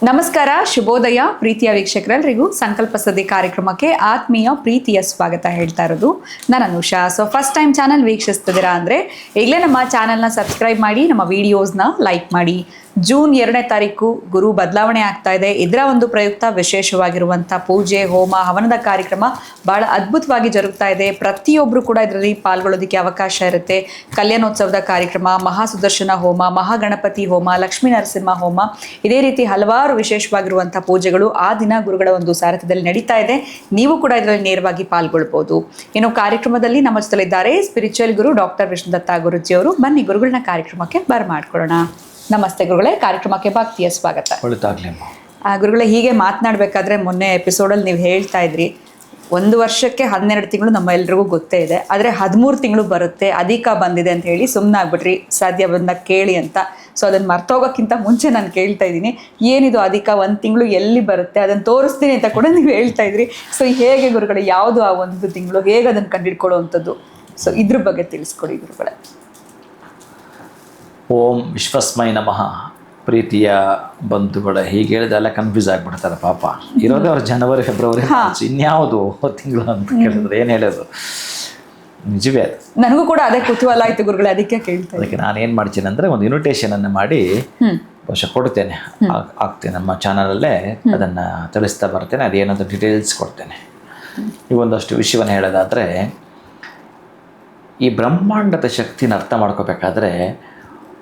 ನಮಸ್ಕಾರ, ಶುಭೋದಯ ಪ್ರೀತಿಯ ವೀಕ್ಷಕರೆಲ್ಲರಿಗೂ ಸಂಕಲ್ಪ ಸದಿ ಕಾರ್ಯಕ್ರಮಕ್ಕೆ ಆತ್ಮೀಯ ಪ್ರೀತಿಯ ಸ್ವಾಗತ ಹೇಳ್ತಾ ಇರೋದು ನಾನು ಅನುಷಾ. ಫಸ್ಟ್ ಟೈಮ್ ಚಾನಲ್ ವೀಕ್ಷಿಸ್ತಿದ್ದೀರಾ ಅಂದರೆ ಈಗಲೇ ನಮ್ಮ ಚಾನಲ್ನ ಸಬ್ಸ್ಕ್ರೈಬ್ ಮಾಡಿ, ನಮ್ಮ ವಿಡಿಯೋಸ್ನ ಲೈಕ್ ಮಾಡಿ. ಜೂನ್ 2ನೇ ತಾರೀಕು ಗುರು ಬದಲಾವಣೆ ಆಗ್ತಾ ಇದೆ. ಇದರ ಒಂದು ಪ್ರಯುಕ್ತ ವಿಶೇಷವಾಗಿರುವಂಥ ಪೂಜೆ, ಹೋಮ, ಹವನದ ಕಾರ್ಯಕ್ರಮ ಬಹಳ ಅದ್ಭುತವಾಗಿ ಜರುಗ್ತಾ ಇದೆ. ಪ್ರತಿಯೊಬ್ಬರು ಕೂಡ ಇದರಲ್ಲಿ ಪಾಲ್ಗೊಳ್ಳೋದಕ್ಕೆ ಅವಕಾಶ ಇರುತ್ತೆ. ಕಲ್ಯಾಣೋತ್ಸವದ ಕಾರ್ಯಕ್ರಮ, ಮಹಾಸುದರ್ಶನ ಹೋಮ, ಮಹಾಗಣಪತಿ ಹೋಮ, ಲಕ್ಷ್ಮೀ ನರಸಿಂಹ ಹೋಮ, ಇದೇ ರೀತಿ ಹಲವಾರು ವಿಶೇಷವಾಗಿರುವಂಥ ಪೂಜೆಗಳು ಆ ದಿನ ಗುರುಗಳ ಒಂದು ಸಾರಥ್ಯದಲ್ಲಿ ನಡೀತಾ ಇದೆ. ನೀವು ಕೂಡ ಇದರಲ್ಲಿ ನೇರವಾಗಿ ಪಾಲ್ಗೊಳ್ಬೋದು. ಇನ್ನು ಕಾರ್ಯಕ್ರಮದಲ್ಲಿ ನಮ್ಮ ಜೊತೆಲಿದ್ದಾರೆ ಸ್ಪಿರಿಚುವಲ್ ಗುರು ಡಾಕ್ಟರ್ ವಿಷ್ಣುದತ್ತ ಗುರುಜಿಯವರು. ಬನ್ನಿ ಗುರುಗಳನ್ನ ಕಾರ್ಯಕ್ರಮಕ್ಕೆ ಬರಮಾಡ್ಕೊಳ್ಳೋಣ. ನಮಸ್ತೆ ಗುರುಗಳೇ, ಕಾರ್ಯಕ್ರಮಕ್ಕೆ ಭಕ್ತಿಯ ಸ್ವಾಗತ. ಗುರುಗಳೇ, ಹೀಗೆ ಮಾತನಾಡಬೇಕಾದ್ರೆ ಮೊನ್ನೆ ಎಪಿಸೋಡಲ್ಲಿ ನೀವು ಹೇಳ್ತಾ ಇದ್ರಿ 1 ವರ್ಷಕ್ಕೆ 12 ತಿಂಗಳು ನಮ್ಮ ಎಲ್ರಿಗೂ ಗೊತ್ತೇ ಇದೆ, ಆದರೆ 13 ತಿಂಗಳು ಬರುತ್ತೆ, ಅಧಿಕ ಬಂದಿದೆ ಅಂತ ಹೇಳಿ ಸುಮ್ಮನೆ ಆಗ್ಬಿಟ್ರಿ, ಸಾಧ್ಯ ಬಂದಾಗ ಕೇಳಿ ಅಂತ. ಸೊ ಅದನ್ನು ಮರ್ತೋಗೋಕ್ಕಿಂತ ಮುಂಚೆ ನಾನು ಕೇಳ್ತಾ ಇದ್ದೀನಿ, ಏನಿದು ಅಧಿಕ 1 ತಿಂಗಳು ಎಲ್ಲಿ ಬರುತ್ತೆ, ಅದನ್ನು ತೋರಿಸ್ತೀನಿ ಅಂತ ಕೂಡ ನೀವು ಹೇಳ್ತಾ ಇದ್ರಿ. ಸೊ ಹೇಗೆ ಗುರುಗಳೇ, ಯಾವುದು ಆ 1 ತಿಂಗಳು, ಹೇಗೆ ಅದನ್ನು ಕಂಡುಹಿಡ್ಕೊಳ್ಳುವಂಥದ್ದು? ಸೊ ಇದ್ರ ಬಗ್ಗೆ ತಿಳಿಸ್ಕೊಡಿ ಗುರುಗಳೇ. ಓಂ ವಿಶ್ವಸ್ಮೈ ನಮಃ. ಪ್ರೀತಿಯ ಬಂಧುಗಳ ಹೀಗೆ ಹೇಳಿದೆಲ್ಲ ಕನ್ಫ್ಯೂಸ್ ಆಗಿಬಿಡ್ತಾರೆ ಪಾಪ. ಇರೋದೇ ಅವ್ರು ಜನವರಿ, ಫೆಬ್ರವರಿ, ಮಾರ್ಚ್, ಇನ್ಯಾವುದು ತಿಂಗಳು ಅಂತ ಕೇಳಿದ್ರೆ ಏನು ಹೇಳೋದು? ನಿಜವೇ ಅದು. ನನಗೂ ಕೂಡ ಅದೇ ಕುತೂಹಲ ಆಯಿತು ಗುರುಗಳೇ, ಅದಕ್ಕೆ ಕೇಳ್ತಾ. ಅದಕ್ಕೆ ನಾನು ಏನು ಮಾಡ್ತೀನಿ ಅಂದರೆ ಒಂದು ಇನ್ವಿಟೇಷನನ್ನು ಮಾಡಿ ಬಹುಶಃ ಕೊಡ್ತೇನೆ, ಆಗ್ತೇನೆ ನಮ್ಮ ಚಾನಲಲ್ಲೇ ಅದನ್ನು ತಿಳಿಸ್ತಾ ಬರ್ತೇನೆ. ಅದೇನಂತ ಡೀಟೇಲ್ಸ್ ಕೊಡ್ತೇನೆ. ಈ ಒಂದಷ್ಟು ವಿಷಯವನ್ನು ಹೇಳೋದಾದರೆ, ಈ ಬ್ರಹ್ಮಾಂಡದ ಶಕ್ತಿನ ಅರ್ಥ ಮಾಡ್ಕೋಬೇಕಾದ್ರೆ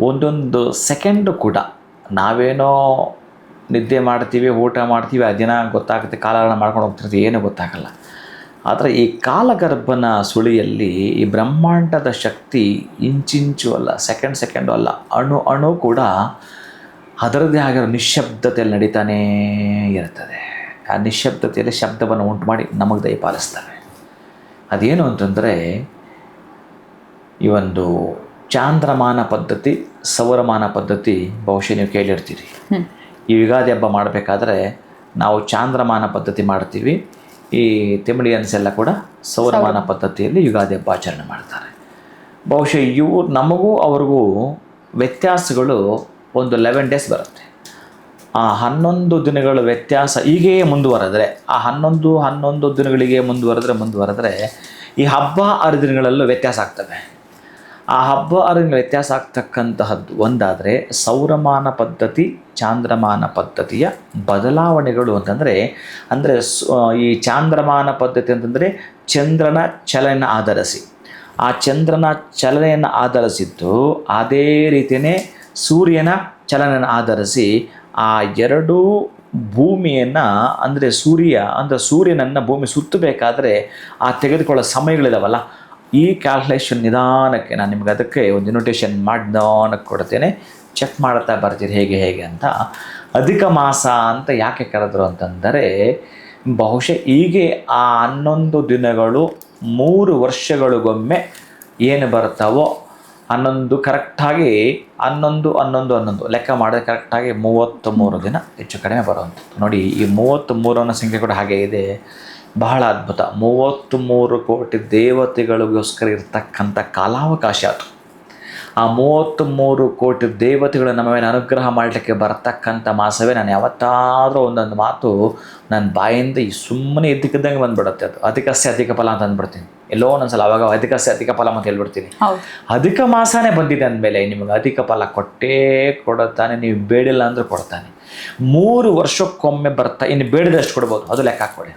ಒಂದೊಂದು ಸೆಕೆಂಡು ಕೂಡ ನಾವೇನೋ ನಿದ್ದೆ ಮಾಡ್ತೀವಿ, ಊಟ ಮಾಡ್ತೀವಿ, ಆ ದಿನ ಗೊತ್ತಾಗುತ್ತೆ, ಕಾಲಹರಣ ಮಾಡ್ಕೊಂಡು ಹೋಗ್ತಿರ್ತೀವಿ, ಏನೂ ಗೊತ್ತಾಗಲ್ಲ. ಆದರೆ ಈ ಕಾಲಗರ್ಭನ ಸುಳಿಯಲ್ಲಿ ಈ ಬ್ರಹ್ಮಾಂಡದ ಶಕ್ತಿ ಇಂಚಿಂಚು ಅಲ್ಲ, ಸೆಕೆಂಡು ಅಲ್ಲ, ಅಣು ಕೂಡ ಅದರದ್ದೇ ಆಗಿರೋ ನಿಶ್ಶಬ್ದತೆಯಲ್ಲಿ ನಡೀತಾನೇ ಇರ್ತದೆ. ಆ ನಿಶ್ಶಬ್ದತೆಯಲ್ಲಿ ಶಬ್ದವನ್ನು ಉಂಟು ಮಾಡಿ ನಮಗೆ ದಯಪಾಲಿಸ್ತವೆ. ಅದೇನು ಅಂತಂದರೆ, ಈ ಒಂದು ಚಾಂದ್ರಮಾನ ಪದ್ಧತಿ, ಸೌರಮಾನ ಪದ್ಧತಿ ಬಹುಶಃ ನೀವು ಕೇಳಿರ್ತೀರಿ. ಈ ಯುಗಾದಿ ಹಬ್ಬ ಮಾಡಬೇಕಾದ್ರೆ ನಾವು ಚಾಂದ್ರಮಾನ ಪದ್ಧತಿ ಮಾಡ್ತೀವಿ. ಈ ತಿಮಿಡಿಯನ್ಸ್ ಎಲ್ಲ ಕೂಡ ಸೌರಮಾನ ಪದ್ಧತಿಯಲ್ಲಿ ಯುಗಾದಿ ಹಬ್ಬ ಆಚರಣೆ ಮಾಡ್ತಾರೆ. ಬಹುಶಃ ನಮಗೂ ಅವ್ರಿಗೂ ವ್ಯತ್ಯಾಸಗಳು ಒಂದು 11 ಡೇಸ್ ಬರುತ್ತೆ. ಆ 11 ದಿನಗಳ ವ್ಯತ್ಯಾಸ ಹೀಗೇ ಮುಂದುವರೆದ್ರೆ, ಆ 11 ದಿನಗಳಿಗೆ ಮುಂದುವರೆದ್ರೆ ಈ ಹಬ್ಬ ಹರಿದಿನಗಳಲ್ಲೂ ವ್ಯತ್ಯಾಸ ಆಗ್ತವೆ. ಆ ಹಬ್ಬ ಹರಿದಿನ ವ್ಯತ್ಯಾಸ ಆಗ್ತಕ್ಕಂತಹದ್ದು ಒಂದಾದರೆ, ಸೌರಮಾನ ಪದ್ಧತಿ ಚಾಂದ್ರಮಾನ ಪದ್ಧತಿಯ ಬದಲಾವಣೆಗಳು ಅಂತಂದರೆ, ಈ ಚಾಂದ್ರಮಾನ ಪದ್ಧತಿ ಅಂತಂದರೆ ಚಂದ್ರನ ಚಲನೆಯನ್ನು ಆಧರಿಸಿ, ಆ ಚಂದ್ರನ ಚಲನೆಯನ್ನು ಆಧರಿಸಿದ್ದು ಅದೇ ರೀತಿಯೇ ಸೂರ್ಯನ ಚಲನೆಯನ್ನು ಆಧರಿಸಿ ಆ ಎರಡೂ ಭೂಮಿಯನ್ನು ಸೂರ್ಯನನ್ನು ಭೂಮಿ ಸುತ್ತಬೇಕಾದ್ರೆ ಆ ತೆಗೆದುಕೊಳ್ಳೋ ಸಮಯಗಳಿದಾವಲ್ಲ, ಈ ಕ್ಯಾಲ್ಕುಲೇಷನ್ ನಿಧಾನಕ್ಕೆ ನಾನು ನಿಮ್ಗೆ ಅದಕ್ಕೆ ಒಂದು ಇನ್ವಿಟೇಷನ್ ಮಾಡಿ ನಿಧಾನಕ್ಕೆ ಕೊಡ್ತೇನೆ. ಚೆಕ್ ಮಾಡ್ತಾ ಬರ್ತೀರಿ ಹೇಗೆ ಅಂತ. ಅಧಿಕ ಮಾಸ ಅಂತ ಯಾಕೆ ಕರೆದ್ರು ಅಂತಂದರೆ, ಬಹುಶಃ ಹೀಗೆ ಆ 11 ದಿನಗಳು 3 ವರ್ಷಗಳಿಗೊಮ್ಮೆ ಏನು ಬರ್ತಾವೋ 11 ಕರೆಕ್ಟಾಗಿ 11 ಲೆಕ್ಕ ಮಾಡಿದ್ರೆ ಕರೆಕ್ಟಾಗಿ 33 ದಿನ ಹೆಚ್ಚು ಕಡಿಮೆ ಬರುವಂಥದ್ದು. ನೋಡಿ, ಈ 33 ಅನ್ನೋ ಸಂಖ್ಯೆ ಕೂಡ ಹಾಗೆ ಇದೆ, ಬಹಳ ಅದ್ಭುತ. 33 ಕೋಟಿ ದೇವತೆಗಳಿಗೋಸ್ಕರ ಇರ್ತಕ್ಕಂಥ ಕಾಲಾವಕಾಶ ಅದು. ಆ 33 ಕೋಟಿ ದೇವತೆಗಳು ನಮ್ಮ ಮೇಲೆ ಅನುಗ್ರಹ ಮಾಡಲಿಕ್ಕೆ ಬರ್ತಕ್ಕಂಥ ಮಾಸವೇ. ನಾನು ಯಾವತ್ತಾದರೂ ಒಂದೊಂದು ಮಾತು ನನ್ನ ಬಾಯಿಂದ ಸುಮ್ಮನೆ ಇದ್ದಕ್ಕಿದ್ದಂಗೆ ಬಂದುಬಿಡುತ್ತೆ. ಅದು ಅಧಿಕಸ್ಯ ಅಧಿಕ ಫಲ ಅಂತ ಅಂದ್ಬಿಡ್ತೀನಿ. ಎಲ್ಲೋ ಒಂದೊಂದ್ಸಲ ಅವಾಗ ಅಧಿಕಸ್ಯ ಅಧಿಕ ಫಲ ಅಂತ ಹೇಳ್ಬಿಡ್ತೀನಿ. ಅಧಿಕ ಮಾಸನೇ ಬಂದಿದೆ ಅಂದಮೇಲೆ ನಿಮಗೆ ಅಧಿಕ ಫಲ ಕೊಟ್ಟೇ ಕೊಡುತ್ತಾನೆ. ನೀವು ಬೇಡಿಲ್ಲ ಅಂದರೂ ಕೊಡ್ತಾನೆ. 3 ವರ್ಷಕ್ಕೊಮ್ಮೆ ಬರ್ತಾ, ಇನ್ನು ಬೇಡಿದಷ್ಟು ಕೊಡ್ಬೋದು, ಅದು ಲೆಕ್ಕ ಹಾಕ್ಕೊಡಿ.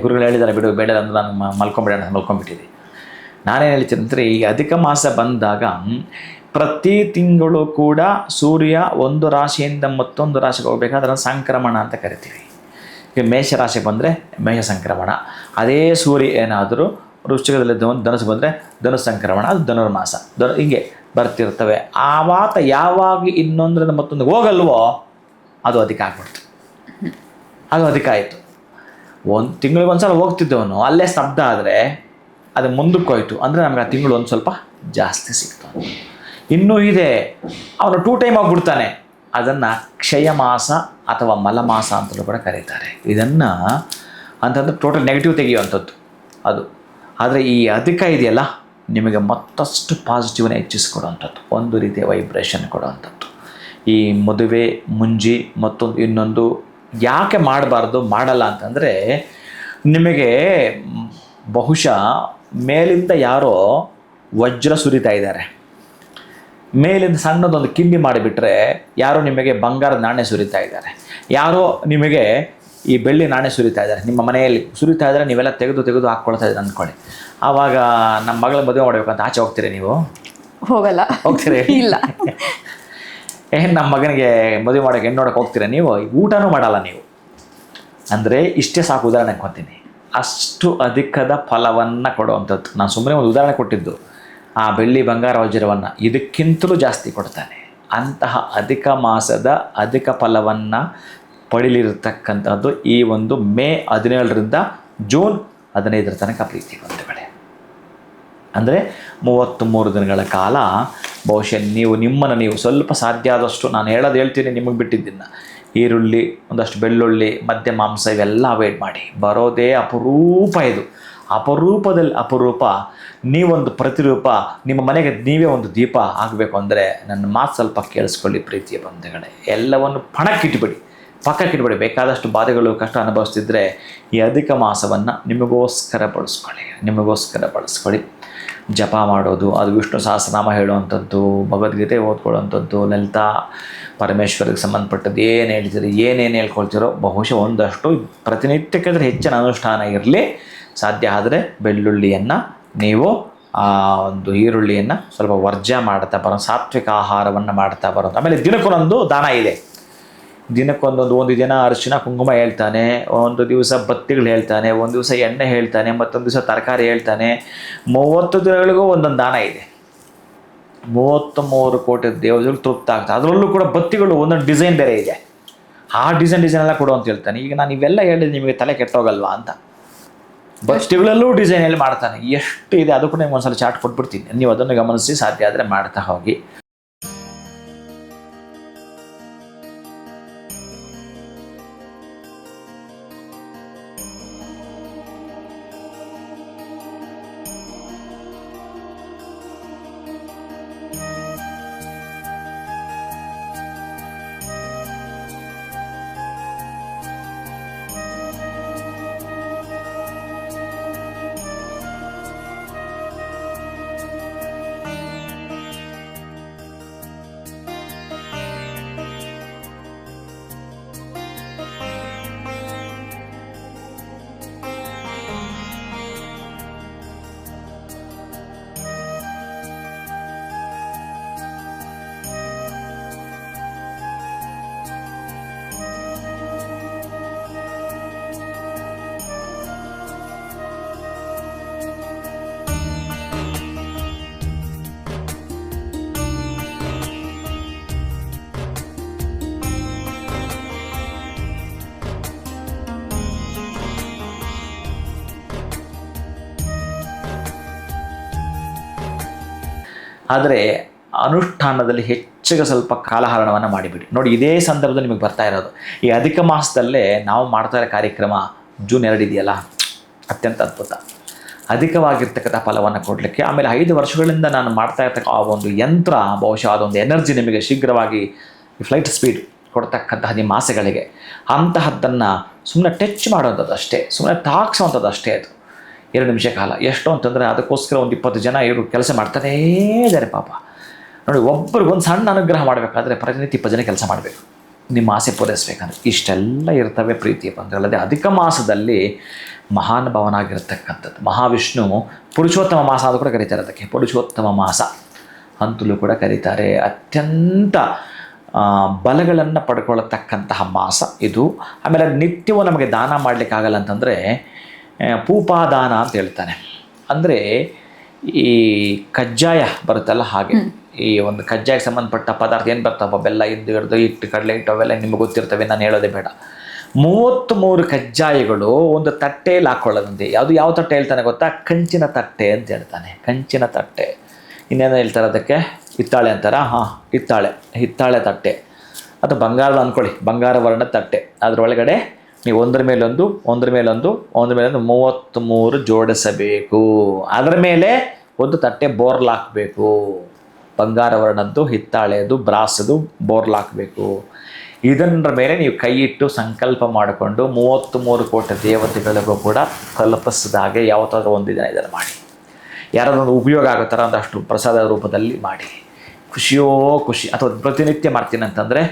ಗುರುಗಳು ಹೇಳಿದ್ದಾರೆ, ಬಿಡು ಬೇಡಲ್ಲ ಅಂದ್ರೆ ನಾನು ಮಲ್ಕೊಂಡ್ಬಿಟ್ಟಿದ್ದೆ. ನಾನೇನು ಹೇಳ್ತೀನಿ ಅಂದರೆ, ಈ ಅಧಿಕ ಮಾಸ ಬಂದಾಗ ಪ್ರತಿ ತಿಂಗಳು ಕೂಡ ಸೂರ್ಯ ಒಂದು ರಾಶಿಯಿಂದ ಮತ್ತೊಂದು ರಾಶಿಗೆ ಹೋಗಬೇಕಾದ್ರೆ ಅದನ್ನು ಸಂಕ್ರಮಣ ಅಂತ ಕರಿತೀವಿ. ಈಗ ಮೇಷರಾಶಿ ಬಂದರೆ ಮೇಷ ಸಂಕ್ರಮಣ, ಅದೇ ಸೂರ್ಯ ಏನಾದರೂ ವೃಶ್ಚಿಕದಲ್ಲಿ ಧನುಸು ಬಂದರೆ ಧನುಸ್ ಸಂಕ್ರಮಣ, ಅದು ಧನುರ್ಮಾಸ. ಹೀಗೆ ಬರ್ತಿರ್ತವೆ. ಆವಾಗ ಯಾವಾಗ ಇನ್ನೊಂದರಿಂದ ಮತ್ತೊಂದು ಹೋಗಲ್ವೋ ಅದು ಅಧಿಕ ಆಗ್ಬಿಡ್ತು. ಅದು ಅಧಿಕ ಆಯಿತು. 1 ತಿಂಗಳಿಗೆ ಒಂದ್ಸಲ ಹೋಗ್ತಿದ್ದವನು ಅಲ್ಲೇ ಸ್ತಬ್ಧ ಆದರೆ ಅದು ಮುಂದಕ್ಕೆ ಹೋಯ್ತು ಅಂದರೆ ನಮ್ಗೆ ಆ ತಿಂಗಳು ಒಂದು ಸ್ವಲ್ಪ ಜಾಸ್ತಿ ಸಿಗ್ತು. ಇನ್ನೂ ಇದೆ, ಅವನು 2 ಟೈಮ್ ಹೋಗ್ಬಿಡ್ತಾನೆ, ಅದನ್ನು ಕ್ಷಯ ಮಾಸ ಅಥವಾ ಮಲಮಾಸ ಅಂತಲೂ ಕೂಡ ಕರೀತಾರೆ. ಇದನ್ನು ಅಂತಂದ್ರೆ ಟೋಟಲ್ ನೆಗೆಟಿವ್ ತೆಗೆಯುವಂಥದ್ದು ಅದು. ಆದರೆ ಈ ಅಧಿಕ ಇದೆಯಲ್ಲ, ನಿಮಗೆ ಮತ್ತಷ್ಟು ಪಾಸಿಟಿವ್ನ ಹೆಚ್ಚಿಸ್ಕೊಡುವಂಥದ್ದು, ಒಂದು ರೀತಿಯ ವೈಬ್ರೇಷನ್ ಕೊಡುವಂಥದ್ದು. ಈ ಮದುವೆ ಮುಂಜಿ ಮತ್ತೊಂದು ಇನ್ನೊಂದು ಯಾಕೆ ಮಾಡಬಾರ್ದು, ಮಾಡಲ್ಲ ಅಂತಂದರೆ, ನಿಮಗೆ ಬಹುಶಃ ಮೇಲಿಂದ ಯಾರೋ ವಜ್ರ ಸುರಿತಾ ಇದ್ದಾರೆ, ಮೇಲಿಂದ ಸಣ್ಣದೊಂದು ಕಿಂಡಿ ಮಾಡಿಬಿಟ್ರೆ ಯಾರೋ ನಿಮಗೆ ಬಂಗಾರದ ನಾಣ್ಯ ಸುರಿತಾ ಇದ್ದಾರೆ, ಯಾರೋ ನಿಮಗೆ ಈ ಬೆಳ್ಳಿ ನಾಣ್ಯ ಸುರಿತಾ ಇದ್ದಾರೆ, ನಿಮ್ಮ ಮನೆಯಲ್ಲಿ ಸುರಿತಾ ಇದ್ದಾರೆ, ನೀವೆಲ್ಲ ತೆಗೆದು ಹಾಕ್ಕೊಳ್ತಾ ಇದ್ದಾರೆ ಅಂದ್ಕೊಳ್ಳಿ. ಆವಾಗ ನಮ್ಮ ಮಗಳ ಮದುವೆ ಮಾಡಬೇಕಂತ ಆಚೆ ಹೋಗ್ತೀರಿ ನೀವು? ಹೋಗಲ್ಲ. ಹೋಗ್ತೀರಿ? ಇಲ್ಲ. ನಮ್ಮ ಮಗನಿಗೆ ಮದುವೆ ಮಾಡೋಕ್ಕೆ ಹೆಣ್ಣು ನೋಡೋಕೆ ಹೋಗ್ತೀರಾ ನೀವು? ಊಟನೂ ಮಾಡಲ್ಲ ನೀವು. ಅಂದರೆ ಇಷ್ಟೇ ಸಾಕು ಉದಾಹರಣೆ ಕೊಡ್ತೀನಿ. ಅಷ್ಟು ಅಧಿಕದ ಫಲವನ್ನು ಕೊಡುವಂಥದ್ದು. ನಾನು ಸುಮ್ಮನೆ ಒಂದು ಉದಾಹರಣೆ ಕೊಟ್ಟಿದ್ದು, ಆ ಬೆಳ್ಳಿ ಬಂಗಾರ ವಜ್ರವನ್ನು ಇದಕ್ಕಿಂತಲೂ ಜಾಸ್ತಿ ಕೊಡ್ತಾನೆ. ಅಂತಹ ಅಧಿಕ ಮಾಸದ ಅಧಿಕ ಫಲವನ್ನು ಪಡೀಲಿರತಕ್ಕಂಥದ್ದು ಈ ಒಂದು ಮೇ 17ರಿಂದ ಜೂನ್ 15 ತನಕ ಪ್ರೀತಿ ಬಂಧುಗಳೇ. ಅಂದರೆ 33 ದಿನಗಳ ಕಾಲ ಬಹುಶಃ ನಿಮ್ಮನ್ನು ನೀವು ಸ್ವಲ್ಪ ಸಾಧ್ಯ ಆದಷ್ಟು, ನಾನು ಹೇಳ್ತೀನಿ ನಿಮಗೆ ಬಿಟ್ಟಿದ್ದನ್ನು, ಈರುಳ್ಳಿ, ಒಂದಷ್ಟು ಬೆಳ್ಳುಳ್ಳಿ, ಮಧ್ಯ ಮಾಂಸ ಇವೆಲ್ಲ ಅವಾಯ್ಡ್ ಮಾಡಿ. ಬರೋದೇ ಅಪರೂಪ, ಇದು ಅಪರೂಪದಲ್ಲಿ ಅಪರೂಪ. ನೀವೊಂದು ಪ್ರತಿರೂಪ, ನಿಮ್ಮ ಮನೆಗೆ ನೀವೇ ಒಂದು ದೀಪ ಆಗಬೇಕು ಅಂದರೆ ನನ್ನ ಮಾತು ಸ್ವಲ್ಪ ಕೇಳಿಸ್ಕೊಳ್ಳಿ ಪ್ರೀತಿಯ ಬಂಧುಗಳೇ. ಎಲ್ಲವನ್ನು ಪಕ್ಕಕ್ಕಿಟ್ಬಿಡಿ. ಬೇಕಾದಷ್ಟು ಬಾಧೆಗಳು, ಕಷ್ಟ ಅನುಭವಿಸ್ತಿದ್ರೆ ಈ ಅಧಿಕ ಮಾಸವನ್ನು ನಿಮಗೋಸ್ಕರ ಬಳಸ್ಕೊಳ್ಳಿ. ಜಪ ಮಾಡೋದು, ಅದು ವಿಷ್ಣು ಸಹಸ್ರನಾಮ ಹೇಳುವಂಥದ್ದು, ಭಗವದ್ಗೀತೆ ಓದ್ಕೊಳ್ಳುವಂಥದ್ದು, ಲಲಿತಾ ಪರಮೇಶ್ವರಿಗೆ ಸಂಬಂಧಪಟ್ಟದ್ದು ಏನೇನು ಹೇಳ್ಕೊಳ್ತೀರೋ ಬಹುಶಃ ಒಂದಷ್ಟು ಪ್ರತಿನಿತ್ಯಕ್ಕಾದರೆ ಹೆಚ್ಚಿನ ಅನುಷ್ಠಾನ ಇರಲಿ. ಸಾಧ್ಯ ಆದರೆ ಬೆಳ್ಳುಳ್ಳಿಯನ್ನು ನೀವು ಒಂದು ಈರುಳ್ಳಿಯನ್ನು ಸ್ವಲ್ಪ ವರ್ಜ ಮಾಡ್ತಾ ಬರೋ, ಸಾತ್ವಿಕ ಆಹಾರವನ್ನು ಮಾಡ್ತಾ ಬರೋದು. ಆಮೇಲೆ ದಿನಕ್ಕೊಂದೊಂದು ದಾನ ಇದೆ. ಒಂದು ದಿನ ಅರಿಶಿನ ಕುಂಕುಮ ಹೇಳ್ತಾನೆ, ಒಂದು ದಿವಸ ಬತ್ತಿಗಳು ಹೇಳ್ತಾನೆ, ಒಂದು ದಿವಸ ಎಣ್ಣೆ ಹೇಳ್ತಾನೆ, ಮತ್ತೊಂದು ದಿವಸ ತರಕಾರಿ ಹೇಳ್ತಾನೆ. 30 ದಿನಗಳಿಗೂ ಒಂದೊಂದು ದಾನ ಇದೆ. 33 ಕೋಟಿ ದೇವತೆಗಳು ತೃಪ್ತ ಆಗ್ತದೆ. ಅದರಲ್ಲೂ ಕೂಡ ಬತ್ತಿಗಳು ಒಂದೊಂದು ಡಿಸೈನ್ ಬೇರೆ ಇದೆ. ಆ ಡಿಸೈನ್ ಎಲ್ಲ ಕೊಡು ಅಂತ ಹೇಳ್ತಾನೆ. ಈಗ ನಾನು ಇವೆಲ್ಲ ಹೇಳಿದ್ರೆ ನಿಮಗೆ ತಲೆ ಕೆಟ್ಟೋಗಲ್ವಾ ಅಂತ. ಬತ್ತಿಗಳಲ್ಲೂ ಡಿಸೈನಲ್ಲಿ ಮಾಡ್ತಾನೆ. ಎಷ್ಟು ಇದೆ ಅದು ಕೂಡ ನಿಮ್ಗೆ ಒಂದ್ಸಲ ಚಾರ್ಟ್ ಕೊಟ್ಬಿಡ್ತೀನಿ, ನೀವು ಅದನ್ನು ಗಮನಿಸಿ ಸಾಧ್ಯ ಆದರೆ ಮಾಡ್ತಾ ಹೋಗಿ. ಆದರೆ ಅನುಷ್ಠಾನದಲ್ಲಿ ಹೆಚ್ಚಿಗೆ ಸ್ವಲ್ಪ ಕಾಲಹರಣವನ್ನು ಮಾಡಿಬಿಡಿ. ನೋಡಿ, ಇದೇ ಸಂದರ್ಭದಲ್ಲಿ ನಿಮಗೆ ಬರ್ತಾ ಇರೋದು ಈ ಅಧಿಕ ಮಾಸದಲ್ಲೇ ನಾವು ಮಾಡ್ತಾ ಇರೋ ಕಾರ್ಯಕ್ರಮ ಜೂನ್ 2 ಇದೆಯಲ್ಲ, ಅತ್ಯಂತ ಅದ್ಭುತ. ಅಧಿಕವಾಗಿರ್ತಕ್ಕಂಥ ಫಲವನ್ನು ಕೊಡಲಿಕ್ಕೆ. ಆಮೇಲೆ 5 ವರ್ಷಗಳಿಂದ ನಾನು ಮಾಡ್ತಾ ಇರ್ತಕ್ಕ ಆ ಒಂದು ಯಂತ್ರ, ಬಹುಶಃ ಅದೊಂದು ಎನರ್ಜಿ ನಿಮಗೆ ಶೀಘ್ರವಾಗಿ ಫ್ಲೈಟ್ ಸ್ಪೀಡ್ ಕೊಡ್ತಕ್ಕಂತಹ ನಿಮ್ಮ ಆಸೆಗಳಿಗೆ ಅಂತಹದ್ದನ್ನು ಸುಮ್ಮನೆ ಟಚ್ ಮಾಡೋಂಥದ್ದು ಅಷ್ಟೇ, ಸುಮ್ಮನೆ ತಾಕ್ಸೋವಂಥದ್ದು ಅಷ್ಟೇ. ಅದು 2 ನಿಮಿಷ ಕಾಲ. ಎಷ್ಟು ಅಂತಂದರೆ ಅದಕ್ಕೋಸ್ಕರ ಒಂದು 20 ಜನ ಇವರು ಕೆಲಸ ಮಾಡ್ತಾನೇ ಇದ್ದಾರೆ ಪಾಪ. ನೋಡಿ, ಒಬ್ಬರಿಗೊಂದು ಸಣ್ಣ ಅನುಗ್ರಹ ಮಾಡಬೇಕಾದ್ರೆ ಪ್ರತಿನಿತ್ಯ 20 ಜನ ಕೆಲಸ ಮಾಡಬೇಕು ನಿಮ್ಮ ಆಸೆ ಪೂರೈಸಬೇಕಂದ್ರೆ. ಇಷ್ಟೆಲ್ಲ ಇರ್ತವೆ ಪ್ರೀತಿಯ ಬಂಧುಗಳಲ್ಲದೆ ಅಧಿಕ ಮಾಸದಲ್ಲಿ ಮಹಾನುಭಾವನಾಗಿರ್ತಕ್ಕಂಥದ್ದು ಮಹಾವಿಷ್ಣು ಪುರುಷೋತ್ತಮ ಮಾಸ ಅಂತ ಕೂಡ ಕರೀತಾರೆ. ಅದಕ್ಕೆ ಪುರುಷೋತ್ತಮ ಮಾಸ ಅಂತಲೂ ಕೂಡ ಕರೀತಾರೆ. ಅತ್ಯಂತ ಬಲಗಳನ್ನು ಪಡ್ಕೊಳ್ಳತಕ್ಕಂತಹ ಮಾಸ ಇದು. ಆಮೇಲೆ ನಿತ್ಯವೂ ನಮಗೆ ದಾನ ಮಾಡಲಿಕ್ಕಾಗಲ್ಲ ಅಂತಂದರೆ ಪೂಪಾದಾನ ಅಂತ ಹೇಳ್ತಾನೆ. ಅಂದರೆ ಈ ಕಜ್ಜಾಯ ಬರುತ್ತಲ್ಲ, ಹಾಗೆ ಈ ಒಂದು ಕಜ್ಜಾಯಕ್ಕೆ ಸಂಬಂಧಪಟ್ಟ ಪದಾರ್ಥ ಏನು ಬರ್ತಾವ, ಬೆಲ್ಲ, ಹಿಟ್ಟು, ಕಡಲೆ ಹಿಟ್ಟು ಅವೆಲ್ಲ ನಿಮಗೆ ಗೊತ್ತಿರ್ತವೆ, ನಾನು ಹೇಳೋದೇ ಬೇಡ. 33 ಕಜ್ಜಾಯಗಳು ಒಂದು ತಟ್ಟೆಯಲ್ಲಿ ಹಾಕ್ಕೊಳ್ಳೋದಂತೆ. ಯಾವ ತಟ್ಟೆ ಹೇಳ್ತಾನೆ ಗೊತ್ತಾ? ಕಂಚಿನ ತಟ್ಟೆ ಅಂತ ಹೇಳ್ತಾನೆ. ಕಂಚಿನ ತಟ್ಟೆ. ಇನ್ನೇನು ಹೇಳ್ತಾರೆ ಅದಕ್ಕೆ? ಹಿತ್ತಾಳೆ ಅಂತಾರ? ಹಾಂ, ಹಿತ್ತಾಳೆ ತಟ್ಟೆ ಅಥವಾ ಬಂಗಾರದ ಅಂದ್ಕೊಳ್ಳಿ, ಬಂಗಾರ ವರ್ಣದ ತಟ್ಟೆ. ಅದರೊಳಗಡೆ ನೀವು ಒಂದ್ರ ಮೇಲೊಂದು 33 ಜೋಡಿಸಬೇಕು. ಅದರ ಮೇಲೆ ಒಂದು ತಟ್ಟೆ ಬೋರ್ಲ್ ಹಾಕಬೇಕು. ಬಂಗಾರ ವರ್ಣದ್ದು, ಹಿತ್ತಾಳೆಯದು, ಬ್ರಾಸದು ಬೋರ್ಲ್ ಹಾಕಬೇಕು. ಇದರ ಮೇಲೆ ನೀವು ಕೈ ಇಟ್ಟು ಸಂಕಲ್ಪ ಮಾಡಿಕೊಂಡು 33 ಕೋಟಿ ದೇವತೆಗಳಿಗೂ ಕೂಡ ತಲುಪಿಸಿದ ಹಾಗೆ ಯಾವತ್ತಾದ್ರೂ ಒಂದು ದಿನ ಇದನ್ನು ಮಾಡಿ. ಯಾರಾದ್ರೂ ಉಪಯೋಗ ಆಗೋ ಥರ ಒಂದಷ್ಟು ಪ್ರಸಾದ ರೂಪದಲ್ಲಿ ಮಾಡಿ. ಖುಷಿಯೋ ಖುಷಿ. ಅಥವಾ ಪ್ರತಿನಿತ್ಯ ಮಾಡ್ತೀನಿ ಅಂತಂದರೆ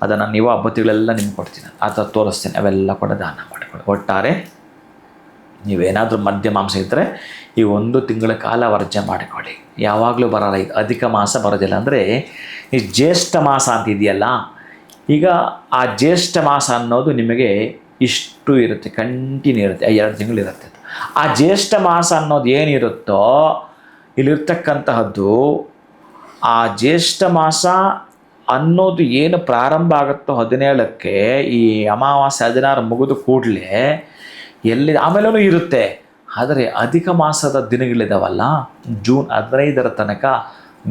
ಅದನ್ನು ನೀವು ಹಬ್ಬತಿಗಳೆಲ್ಲ ನಿಮ್ಗೆ ಕೊಡ್ತೀನಿ, ಅಥವಾ ತೋರಿಸ್ತೀನಿ, ಅವೆಲ್ಲ ಕೂಡ ದಾನ ಮಾಡಿಕೊಳ್ಳಿ. ಒಟ್ಟಾರೆ ನೀವೇನಾದರೂ ಮದ್ಯ ಮಾಂಸ ಇದ್ದರೆ ಈ 1 ತಿಂಗಳ ಕಾಲ ವರ್ಜನೆ ಮಾಡಿಕೊಳ್ಳಿ. ಯಾವಾಗಲೂ ಬರೋಲ್ಲ, ಇದು ಅಧಿಕ ಮಾಸ ಬರೋದಿಲ್ಲ. ಅಂದರೆ ಈ ಜ್ಯೇಷ್ಠ ಮಾಸ ಅಂತ ಇದೆಯಲ್ಲ, ಈಗ ಆ ಜ್ಯೇಷ್ಠ ಮಾಸ ಅನ್ನೋದು ನಿಮಗೆ ಇಷ್ಟು ಇರುತ್ತೆ, ಕಂಟಿನ್ಯೂ ಇರುತ್ತೆ, 2 ತಿಂಗಳಿರುತ್ತೆ. ಆ ಜ್ಯೇಷ್ಠ ಮಾಸ ಅನ್ನೋದು ಏನಿರುತ್ತೋ ಇಲ್ಲಿರ್ತಕ್ಕಂತಹದ್ದು, ಆ ಜ್ಯೇಷ್ಠ ಮಾಸ ಅನ್ನೋದು ಏನು ಪ್ರಾರಂಭ ಆಗುತ್ತೋ 17ಕ್ಕೆ, ಈ ಅಮಾವಾಸ್ಯೆ 16 ಮುಗಿದು ಕೂಡಲೇ ಎಲ್ಲಿ ಆಮೇಲೂ ಇರುತ್ತೆ. ಆದರೆ ಅಧಿಕ ಮಾಸದ ದಿನಗಳಿದಾವಲ್ಲ, ಜೂನ್ 15ರ ತನಕ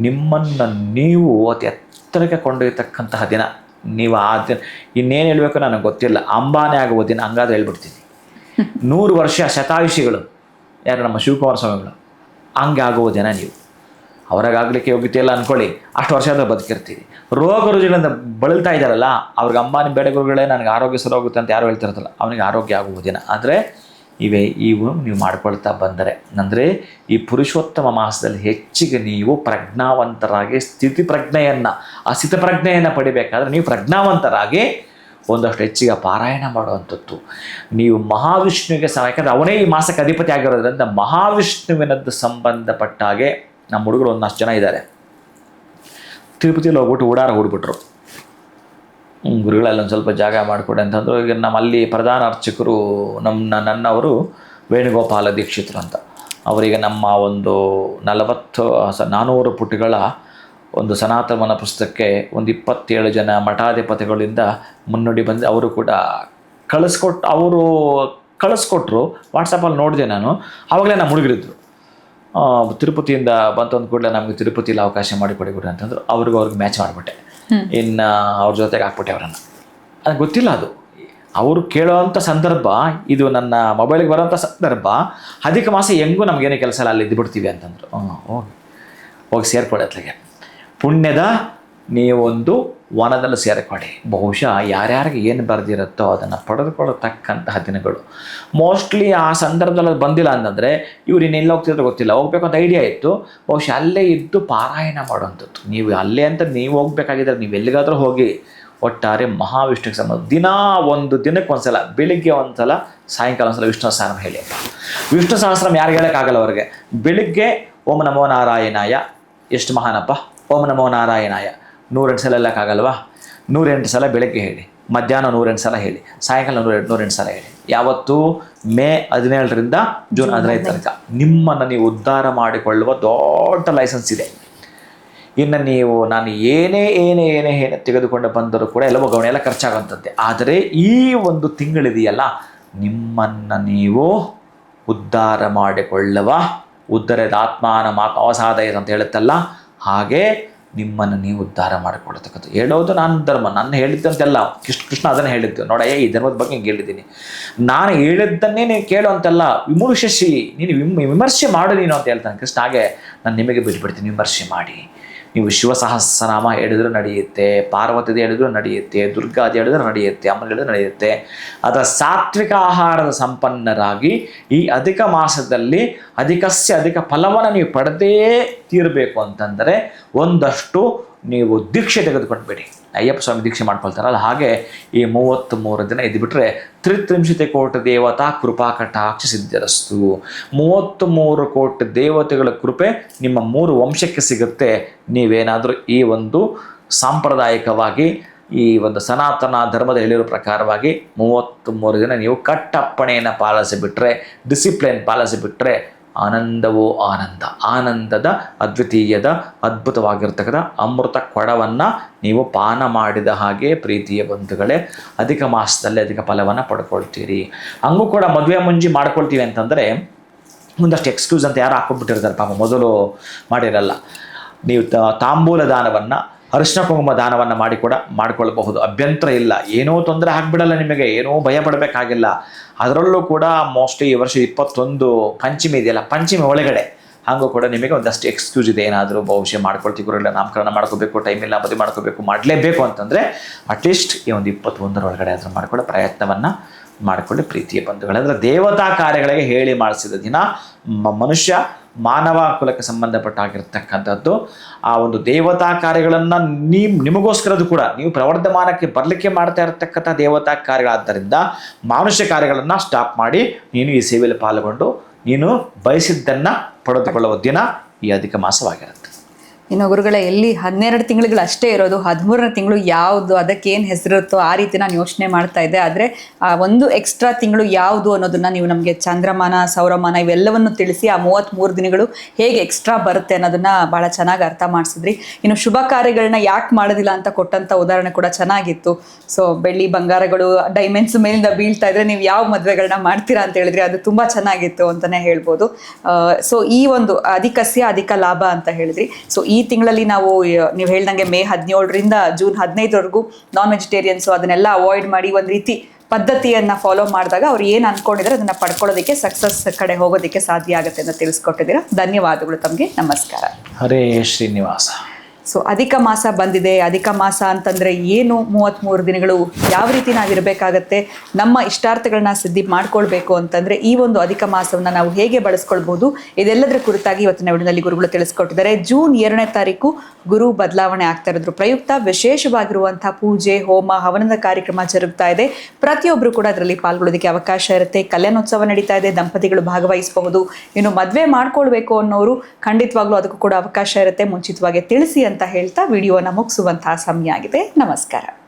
ನಿಮ್ಮನ್ನು ನೀವು ಅತಿ ಎತ್ತರಕ್ಕೆ ಕೊಂಡೊಯ್ಯತಕ್ಕಂತಹ ದಿನ. ನೀವು ಆ ದಿನ ಇನ್ನೇನು ಹೇಳಬೇಕು ನನಗೆ ಗೊತ್ತಿಲ್ಲ, ಅಂಬಾನೆ ಆಗುವ ದಿನ ಹಂಗಾದ್ರೆ ಹೇಳ್ಬಿಡ್ತೀನಿ. 100 ವರ್ಷ ಶತಾಯುಷಿಗಳು ಯಾರು ನಮ್ಮ ಶಿವಕುಮಾರ ಸ್ವಾಮಿಗಳು, ಹಂಗೆ ಆಗುವ ದಿನ ನೀವು. ಅವ್ರಿಗಾಗಲಿಕ್ಕೆ ಯೋಗ್ಯತೆ ಇಲ್ಲ ಅಂದ್ಕೊಳ್ಳಿ, ಅಷ್ಟು ವರ್ಷ ಆದರೆ ಬದುಕಿರ್ತೀವಿ. ರೋಗ ರುಜಿನದಿಂದ ಬಳಲ್ತಾ ಇದ್ದಾರಲ್ಲ, ಅವ್ರಿಗೆ ಅಂಬಾನಿ ಬೇಡ ಗುರುಗಳೇ ನನಗೆ ಆರೋಗ್ಯ ಸರೋಗುತ್ತೆ ಅಂತ ಯಾರು ಹೇಳ್ತಿರ್ತಲ್ಲ, ಅವನಿಗೆ ಆರೋಗ್ಯ ಆಗುವ ದಿನ. ಆದರೆ ಇವು ನೀವು ಮಾಡ್ಕೊಳ್ತಾ ಬಂದರೆ, ಅಂದರೆ ಈ ಪುರುಷೋತ್ತಮ ಮಾಸದಲ್ಲಿ ಹೆಚ್ಚಿಗೆ ನೀವು ಪ್ರಜ್ಞಾವಂತರಾಗಿ ಸ್ಥಿತಿಪ್ರಜ್ಞೆಯನ್ನು, ಆ ಸ್ಥಿತಪ್ರಜ್ಞೆಯನ್ನು ಪಡಿಬೇಕಾದ್ರೆ ನೀವು ಪ್ರಜ್ಞಾವಂತರಾಗಿ ಒಂದಷ್ಟು ಹೆಚ್ಚಿಗೆ ಪಾರಾಯಣ ಮಾಡುವಂಥದ್ದು. ನೀವು ಮಹಾವಿಷ್ಣುವಿಗೆ ಯಾಕಂದರೆ ಅವನೇ ಈ ಮಾಸಕ್ಕೆ ಅಧಿಪತಿ ಆಗಿರೋದ್ರಿಂದ ಮಹಾವಿಷ್ಣುವಿನದ್ದು ಸಂಬಂಧಪಟ್ಟ ಹಾಗೆ ನಮ್ಮ ಹುಡುಗರು ಒಂದಷ್ಟು ಜನ ಇದ್ದಾರೆ. ತಿರುಪತಿಯಲ್ಲಿ ಹೋಗ್ಬಿಟ್ಟು ಓಡಾರ ಹೂಡ್ಬಿಟ್ರು. ಗುರುಗಳಲ್ಲಿ ಒಂದು ಸ್ವಲ್ಪ ಜಾಗ ಮಾಡಿಕೊಡಿ ಅಂತಂದರು. ಈಗ ನಮ್ಮಲ್ಲಿ ಪ್ರಧಾನ ಅರ್ಚಕರು ನನ್ನವರು ವೇಣುಗೋಪಾಲ ದೀಕ್ಷಿತರು ಅಂತ. ಅವರಿಗೆ ನಮ್ಮ ಒಂದು 400 ಪುಟಗಳ ಒಂದು ಸನಾತನ ಪುಸ್ತಕಕ್ಕೆ ಒಂದು 27 ಜನ ಮಠಾಧಿಪತಿಗಳಿಂದ ಮುನ್ನುಡಿ ಬಂದು ಅವರು ಕೂಡ ಕಳಿಸ್ಕೊಟ್ರು. ವಾಟ್ಸಪ್ಪಲ್ಲಿ ನೋಡಿದೆ ನಾನು. ಆವಾಗಲೇ ನಮ್ಮ ಹುಡುಗರಿದ್ರು. ತಿರುಪತಿಯಿಂದ ಬಂತಂದು ಕೂಡಲೇ ನಮಗೆ ತಿರುಪತಿಯಲ್ಲಿ ಅವಕಾಶ ಮಾಡಿಕೊಡಿ ಅಂತಂದ್ರು. ಅವ್ರಿಗೆ ಮ್ಯಾಚ್ ಮಾಡಿಬಿಟ್ಟೆ. ಇನ್ನು ಅವ್ರ ಜೊತೆಗೆ ಹಾಕ್ಬಿಟ್ಟೆ ಅವರನ್ನು. ಅದು ಗೊತ್ತಿಲ್ಲ, ಅದು ಅವರು ಕೇಳೋವಂಥ ಸಂದರ್ಭ, ಇದು ನನ್ನ ಮೊಬೈಲಿಗೆ ಬರೋವಂಥ ಸಂದರ್ಭ. ಅಧಿಕ ಮಾಸ ಹೆಂಗೂ ನಮಗೇನೇ ಕೆಲಸ ಇಲ್ಲ, ಅಲ್ಲಿ ಇದ್ದುಬಿಡ್ತೀವಿ ಅಂತಂದರು. ಹೋಗಿ ಸೇರ್ಕೊಳ್ಳಿ ಅತ್ಲಾಗೆ. ಪುಣ್ಯದ ನೀವೊಂದು ವನದಲ್ಲಿ ಸೇರಿಕೊಳ್ಳಿ. ಬಹುಶಃ ಯಾರ್ಯಾರಿಗೆ ಏನು ಬರೆದಿರುತ್ತೋ ಅದನ್ನು ಪಡೆದುಕೊಳ್ಳತಕ್ಕಂತಹ ದಿನಗಳು. ಮೋಸ್ಟ್ಲಿ ಆ ಸಂದರ್ಭದಲ್ಲಿ ಅದು ಬಂದಿಲ್ಲ ಅಂತಂದರೆ ಇವ್ರು ಇನ್ನೆಲ್ಲ ಹೋಗ್ತಿದ್ರೆ ಗೊತ್ತಿಲ್ಲ, ಹೋಗ್ಬೇಕು ಅಂತ ಐಡಿಯಾ ಇತ್ತು. ಬಹುಶಃ ಅಲ್ಲೇ ಇದ್ದು ಪಾರಾಯಣ ಮಾಡುವಂಥದ್ದು. ನೀವು ಅಲ್ಲೇ ಅಂತ ನೀವು ಹೋಗ್ಬೇಕಾಗಿದ್ದರೆ ನೀವು ಎಲ್ಲಿಗಾದರೂ ಹೋಗಿ. ಒಟ್ಟಾರೆ ಮಹಾವಿಷ್ಣುವಿಗೆ ಸಂಬಂಧ ಒಂದು ದಿನಕ್ಕೆ ಒಂದ್ಸಲ, ಬೆಳಿಗ್ಗೆ ಒಂದ್ಸಲ, ಸಾಯಂಕಾಲ ಒಂದ್ಸಲ ವಿಷ್ಣು ಸಹಸ್ರನಾಮ ಹೇಳಿ. ವಿಷ್ಣು ಸಹಸ್ರನಾಮ ಯಾರಿಗೆ ಹೇಳೋಕ್ಕಾಗಲ್ಲ ಅವ್ರಿಗೆ. ಬೆಳಿಗ್ಗೆ ಓಂ ನಮೋ ನಾರಾಯಣಾಯ ಎಷ್ಟು ಮಹಾನಪ್ಪ, ಓಂ ನಮೋ ನಾರಾಯಣಾಯ 108 ಸಲ ಹೇಳೋಕ್ಕಾಗಲ್ವಾ? 108 ಸಲ ಬೆಳಗ್ಗೆ ಹೇಳಿ, ಮಧ್ಯಾಹ್ನ 108 ಸಲ ಹೇಳಿ, ಸಾಯಂಕಾಲ 108 ಸಲ ಹೇಳಿ. ಯಾವತ್ತು? ಮೇ 17ರಿಂದ ಜೂನ್ 15 ತನಕ ನಿಮ್ಮನ್ನು ನೀವು ಉದ್ಧಾರ ಮಾಡಿಕೊಳ್ಳುವ ದೊಡ್ಡ ಲೈಸೆನ್ಸ್ ಇದೆ. ಇನ್ನು ನೀವು ನಾನು ಏನೇ ತೆಗೆದುಕೊಂಡು ಬಂದರೂ ಕೂಡ ಎಲ್ಲವೋ ಗಮನ ಖರ್ಚಾಗುವಂಥದ್ದೇ. ಆದರೆ ಈ ಒಂದು ತಿಂಗಳಿದೆಯಲ್ಲ, ನಿಮ್ಮನ್ನು ನೀವು ಉದ್ಧಾರ ಮಾಡಿಕೊಳ್ಳುವ, ಉದ್ಧರೇದ ಆತ್ಮಾನ ಅವಸಾದಯ ಅಂತ ಹೇಳುತ್ತಲ್ಲ, ಹಾಗೆ ನಿಮ್ಮನ್ನು ನೀವು ಉದ್ಧಾರ ಮಾಡಿಕೊಳ್ಳತಕ್ಕಂಥ ಹೇಳೋದು ನಾನು ಧರ್ಮ. ನಾನು ಹೇಳಿದ್ದಂತೆಲ್ಲ ಕೃಷ್ಣ ಅದನ್ನು ಹೇಳಿದ್ದು. ನೋಡಯ್ಯ, ಈ ಧರ್ಮದ ಬಗ್ಗೆ ಹಿಂಗೆ ಹೇಳಿದ್ದೀನಿ, ನಾನು ಹೇಳಿದ್ದನ್ನೇ ನೀವು ಕೇಳು ಅಂತೆಲ್ಲ. ವಿಮರ್ಶಿಸಿ, ನೀನು ವಿಮರ್ಶೆ ಮಾಡು ನೀನು ಅಂತ ಹೇಳ್ತಾನೆ ಕೃಷ್ಣ. ಹಾಗೆ ನಾನು ನಿಮಗೆ ಬಿಟ್ಬಿಡ್ತೀನಿ, ವಿಮರ್ಶೆ ಮಾಡಿ. ನೀವು ಶಿವಸಹಸ್ರನಾಮ ಹೇಳಿದ್ರು ನಡೆಯುತ್ತೆ, ಪಾರ್ವತಿದು ಹೇಳಿದ್ರು ನಡೆಯುತ್ತೆ, ದುರ್ಗಾದಿ ಹೇಳಿದ್ರು ನಡೆಯುತ್ತೆ, ಅಮ್ಮನ ಹೇಳಿದ್ರು ನಡೆಯುತ್ತೆ. ಅದರ ಸಾತ್ವಿಕ ಆಹಾರದ ಸಂಪನ್ನರಾಗಿ ಈ ಅಧಿಕ ಮಾಸದಲ್ಲಿ ಅಧಿಕ ಫಲವನ್ನು ನೀವು ಪಡೆದೇ ತೀರಬೇಕು ಅಂತಂದರೆ ಒಂದಷ್ಟು ನೀವು ದೀಕ್ಷೆ ತೆಗೆದುಕೊಂಡ್ಬೇಡಿ. ಅಯ್ಯಪ್ಪ ಸ್ವಾಮಿ ದೀಕ್ಷೆ ಮಾಡ್ಕೊಳ್ತಾರಲ್ಲ, ಹಾಗೆ ಈ 33 ದಿನ ಇದ್ದುಬಿಟ್ರೆ 33 ಕೋಟಿ ದೇವತಾ ಕೃಪಾ ಕಟಾಕ್ಷ ಸಿದ್ಧರಸ್ತು. 33 ಕೋಟಿ ದೇವತೆಗಳ ಕೃಪೆ ನಿಮ್ಮ 3 ವಂಶಕ್ಕೆ ಸಿಗುತ್ತೆ. ನೀವೇನಾದರೂ ಈ ಒಂದು ಸಾಂಪ್ರದಾಯಿಕವಾಗಿ ಈ ಒಂದು ಸನಾತನ ಧರ್ಮದ ಹೇಳಿರೋ ಪ್ರಕಾರವಾಗಿ 33 ದಿನ ನೀವು ಕಟ್ಟಪ್ಪಣೆಯನ್ನು ಪಾಲಿಸಿಬಿಟ್ರೆ, ಡಿಸಿಪ್ಲಿನ್ ಪಾಲಿಸಿಬಿಟ್ರೆ ಆನಂದವೋ ಆನಂದ. ಆನಂದದ ಅದ್ವಿತೀಯದ ಅದ್ಭುತವಾಗಿರ್ತಕ್ಕಂಥ ಅಮೃತ ಕೊಡವನ್ನು ನೀವು ಪಾನ ಮಾಡಿದ ಹಾಗೆ ಪ್ರೀತಿಯ ಬಂಧುಗಳೇ ಅಧಿಕ ಮಾಸದಲ್ಲಿ ಅಧಿಕ ಫಲವನ್ನು ಪಡ್ಕೊಳ್ತೀರಿ. ಹಂಗೂ ಕೂಡ ಮದುವೆ ಮುಂಜಿ ಮಾಡ್ಕೊಳ್ತೀವಿ ಅಂತಂದರೆ ಒಂದಷ್ಟು ಎಕ್ಸ್ಕ್ಯೂಸ್ ಅಂತ ಯಾರು ಹಾಕ್ಕೊಂಡ್ಬಿಟ್ಟಿರ್ತಾರೆ ಪಾಪ, ಮೊದಲು ಮಾಡಿರಲ್ಲ. ನೀವು ತಾಂಬೂಲ ದಾನವನ್ನು, ಅರಿಶಿನ ಕುಂಕುಮ ದಾನವನ್ನು ಮಾಡಿಕೊಳ್ಳಬಹುದು, ಅಭ್ಯಂತರ ಇಲ್ಲ. ಏನೂ ತೊಂದರೆ ಆಗಿಬಿಡಲ್ಲ ನಿಮಗೆ, ಏನೂ ಭಯ ಪಡಬೇಕಾಗಿಲ್ಲ. ಅದರಲ್ಲೂ ಕೂಡ ಮೋಸ್ಟ್ಲಿ ಈ ವರ್ಷ 21 ಪಂಚಮಿ ಇದೆಯಲ್ಲ, ಪಂಚಮಿ ಒಳಗಡೆ ಹಾಗೂ ಕೂಡ ನಿಮಗೆ ಒಂದಷ್ಟು ಎಕ್ಸ್ಕ್ಯೂಸ್ ಇದೆ, ಏನಾದರೂ ಬಹುಶಃ ಮಾಡ್ಕೊಳ್ತೀವಿ ಗುರುಗಳ ನಾಮಕರಣ ಮಾಡ್ಕೋಬೇಕು, ಟೈಮ್ ಇಲ್ಲ, ಮದುವೆ ಮಾಡ್ಕೋಬೇಕು, ಮಾಡಲೇಬೇಕು ಅಂತಂದರೆ ಅಟ್ಲೀಸ್ಟ್ ಈ ಒಂದು 21 ಒಳಗಡೆ ಅದನ್ನು ಮಾಡ್ಕೊಳ್ಳೋ ಪ್ರಯತ್ನವನ್ನು ಮಾಡಿಕೊಳ್ಳಿ ಪ್ರೀತಿಯ ಬಂಧುಗಳು. ಅಂದರೆ ದೇವತಾ ಕಾರ್ಯಗಳಿಗೆ ಹೇಳಿ ಮಾಡಿಸಿದ ದಿನ ಮನುಷ್ಯ ಮಾನವ ಕುಲಕ್ಕೆ ಸಂಬಂಧಪಟ್ಟಾಗಿರ್ತಕ್ಕಂಥದ್ದು. ಆ ಒಂದು ದೇವತಾ ಕಾರ್ಯಗಳನ್ನು ನಿಮಗೋಸ್ಕರದ್ದು ಕೂಡ ನೀವು ಪ್ರವರ್ಧಮಾನಕ್ಕೆ ಬರಲಿಕ್ಕೆ ಮಾಡ್ತಾ ಇರತಕ್ಕಂಥ ದೇವತಾ ಕಾರ್ಯಗಳಾದ್ದರಿಂದ ಮಾನುಷ್ಯ ಕಾರ್ಯಗಳನ್ನು ಸ್ಟಾಪ್ ಮಾಡಿ ನೀನು ಈ ಸೇವೆಯಲ್ಲಿ ಪಾಲ್ಗೊಂಡು ನೀನು ಬಯಸಿದ್ದನ್ನು ಪಡೆದುಕೊಳ್ಳುವ ದಿನ ಈ ಅಧಿಕ ಮಾಸವಾಗಿರುತ್ತೆ. ಇನ್ನು ಗುರುಗಳೇ, ಎಲ್ಲಿ 12 ತಿಂಗಳು ಅಷ್ಟೇ ಇರೋದು, 13ನೇ ತಿಂಗಳು ಯಾವುದು, ಅದಕ್ಕೇನು ಹೆಸರಿರುತ್ತೋ ಆ ರೀತಿ ನಾನು ಯೋಚನೆ ಮಾಡ್ತಾ ಇದ್ದೆ. ಆದರೆ ಆ ಒಂದು ಎಕ್ಸ್ಟ್ರಾ ತಿಂಗಳು ಯಾವುದು ಅನ್ನೋದನ್ನ ನೀವು ನಮಗೆ ಚಂದ್ರಮಾನ, ಸೌರಮಾನ ಇವೆಲ್ಲವನ್ನು ತಿಳಿಸಿ ಆ 33 ದಿನಗಳು ಹೇಗೆ ಎಕ್ಸ್ಟ್ರಾ ಬರುತ್ತೆ ಅನ್ನೋದನ್ನ ಭಾಳ ಚೆನ್ನಾಗಿ ಅರ್ಥ ಮಾಡಿಸಿದ್ರಿ. ಇನ್ನು ಶುಭ ಕಾರ್ಯಗಳನ್ನ ಯಾಕೆ ಮಾಡೋದಿಲ್ಲ ಅಂತ ಕೊಟ್ಟಂಥ ಉದಾಹರಣೆ ಕೂಡ ಚೆನ್ನಾಗಿತ್ತು. ಸೊ ಬೆಳ್ಳಿ ಬಂಗಾರಗಳು ಡೈಮಂಡ್ಸ್ ಮೇಲಿಂದ ಬೀಳ್ತಾ ಇದ್ರೆ ನೀವು ಯಾವ ಮದುವೆಗಳನ್ನ ಮಾಡ್ತೀರಾ ಅಂತ ಹೇಳಿದ್ರೆ ಅದು ತುಂಬ ಚೆನ್ನಾಗಿತ್ತು ಅಂತಲೇ ಹೇಳ್ಬೋದು. ಸೊ ಈ ಒಂದು ಅಧಿಕ ಲಾಭ ಅಂತ ಹೇಳಿದ್ರಿ. ಸೊ ಈ ತಿಂಗಳಲ್ಲಿ ನೀವು ಹೇಳ್ದಂಗೆ ಮೇ 17ರಿಂದ ಜೂನ್ 15ವರೆಗೂ ನಾನ್ ವೆಜಿಟೇರಿಯನ್ಸು ಅದನ್ನೆಲ್ಲ ಅವಾಯ್ಡ್ ಮಾಡಿ ಒಂದು ರೀತಿ ಪದ್ಧತಿಯನ್ನು ಫಾಲೋ ಮಾಡಿದಾಗ ಅವ್ರು ಏನು ಅಂದ್ಕೊಂಡಿದ್ದಾರೆ ಅದನ್ನು ಪಡ್ಕೊಳ್ಳೋದಕ್ಕೆ, ಸಕ್ಸಸ್ ಕಡೆ ಹೋಗೋದಕ್ಕೆ ಸಾಧ್ಯ ಆಗುತ್ತೆ ಅಂತ ತಿಳಿಸ್ಕೊಟ್ಟಿದ್ದೀರಾ. ಧನ್ಯವಾದಗಳು ತಮಗೆ. ನಮಸ್ಕಾರ. ಹರೇ ಶ್ರೀನಿವಾಸ. ಸೊ ಅಧಿಕ ಮಾಸ ಬಂದಿದೆ. ಅಧಿಕ ಮಾಸ ಅಂತಂದರೆ ಏನು, 33 ದಿನಗಳು ಯಾವ ರೀತಿ ನಾವಿರಬೇಕಾಗತ್ತೆ, ನಮ್ಮ ಇಷ್ಟಾರ್ಥಗಳನ್ನ ಸಿದ್ಧಿ ಮಾಡ್ಕೊಳ್ಬೇಕು ಅಂತಂದರೆ ಈ ಒಂದು ಅಧಿಕ ಮಾಸವನ್ನು ನಾವು ಹೇಗೆ ಬಳಸ್ಕೊಳ್ಬೋದು, ಇದೆಲ್ಲದರ ಕುರಿತಾಗಿ ಇವತ್ತಿನ ವಿಡಿಯೋದಲ್ಲಿ ಗುರುಗಳು ತಿಳಿಸ್ಕೊಟ್ಟಿದ್ದಾರೆ. ಜೂನ್ 2ನೇ ತಾರೀಕು ಗುರು ಬದಲಾವಣೆ ಆಗ್ತಾ ಇರೋದ್ರ ಪ್ರಯುಕ್ತ ವಿಶೇಷವಾಗಿರುವಂಥ ಪೂಜೆ, ಹೋಮ, ಹವನದ ಕಾರ್ಯಕ್ರಮ ಜರುಗ್ತಾ ಇದೆ. ಪ್ರತಿಯೊಬ್ಬರು ಕೂಡ ಅದರಲ್ಲಿ ಪಾಲ್ಗೊಳ್ಳೋದಕ್ಕೆ ಅವಕಾಶ ಇರುತ್ತೆ. ಕಲ್ಯಾಣೋತ್ಸವ ನಡೀತಾ ಇದೆ, ದಂಪತಿಗಳು ಭಾಗವಹಿಸಬಹುದು. ಇನ್ನು ಮದುವೆ ಮಾಡ್ಕೊಳ್ಬೇಕು ಅನ್ನೋರು ಖಂಡಿತವಾಗ್ಲೂ ಅದಕ್ಕೂ ಕೂಡ ಅವಕಾಶ ಇರುತ್ತೆ. ಮುಂಚಿತವಾಗಿ ತಿಳಿಸಿ ಅಂತ ಹೇಳ್ತಾ ವಿಡಿಯೋನ ಮುಗಿಸುವಂತಹ ಸಮಯ ಆಗಿದೆ. ನಮಸ್ಕಾರ.